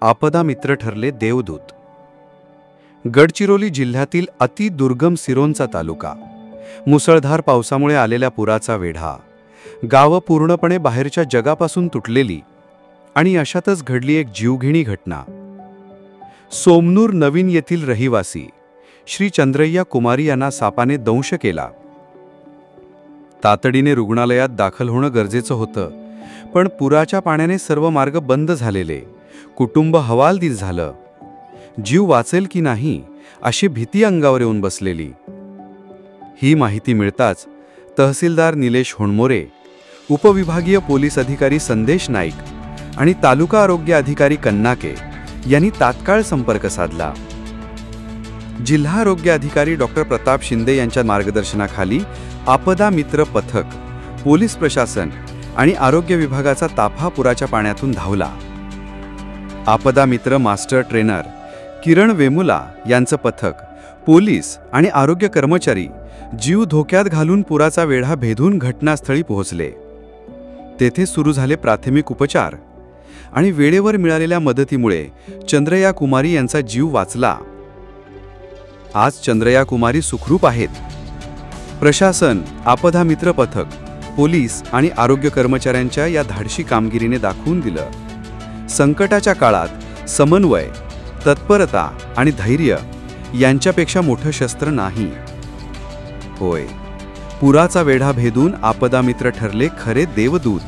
आपदा मित्र ठरले देवदूत। गडचिरोली जिल्ह्यातील अतिदुर्गम सिरोंचा तालुका, मुसळधार पावसामुळे आलेल्या पुराचा वेढा, गावं पूर्णपणे बाहेरच्या जगापासून तुटलेली, आणि अशातच घडली एक जीवघेणी घटना। सोमनूर नवीन येथील रहिवासी श्री चंद्रय्या कुमारी यांना सापाने दंश केला। तातडीने रुग्णालयात दाखल होणं गरजेचं होतं, पण पुराच्या पाण्याने सर्व मार्ग बंद झालेले, कुटुंब हवालदिल झालं। जीव वाचेल की नाही अशी भीती अंगावर येऊन बसलेली। ही माहिती मिळताच तहसीलदार निलेश होणमोरे, उपविभागीय पोलीस अधिकारी संदेश नाईक आणि तालुका आरोग्य अधिकारी कन्नाके यांनी तात्काळ संपर्क साधला। जिल्हा आरोग्य अधिकारी डॉक्टर प्रताप शिंदे यांच्या मार्गदर्शनाखाली आपदा मित्र पथक, पोलीस प्रशासन आणि आरोग्य विभागाचा ताफा पुराच्या पाण्यातून धावला। आपदा मित्र मास्टर ट्रेनर किरण वेमुला यांचं पथक, पोलीस आणि आरोग्य कर्मचारी जीव धोक्यात घालून पुराचा वेढा भेदून घटनास्थळी पोहोचले। तेथे सुरू झाले प्राथमिक उपचार आणि वेळेवर मिळालेल्या मदतीमुळे चंद्रय्या कुमारी यांचा जीव वाचला। आज चंद्रय्या कुमारी सुखरूप आहेत। प्रशासन, आपदा मित्र पथक, पोलीस आणि आरोग्य कर्मचाऱ्यांच्या या धाडसी कामगिरीने दाखवून दिलं, संकटाच्या काळात समन्वय, तत्परता आणि धैर्य यांच्यापेक्षा मोठं शस्त्र नाही। होय, पुराचा वेढा भेदून आपदा मित्र ठरले खरे देवदूत।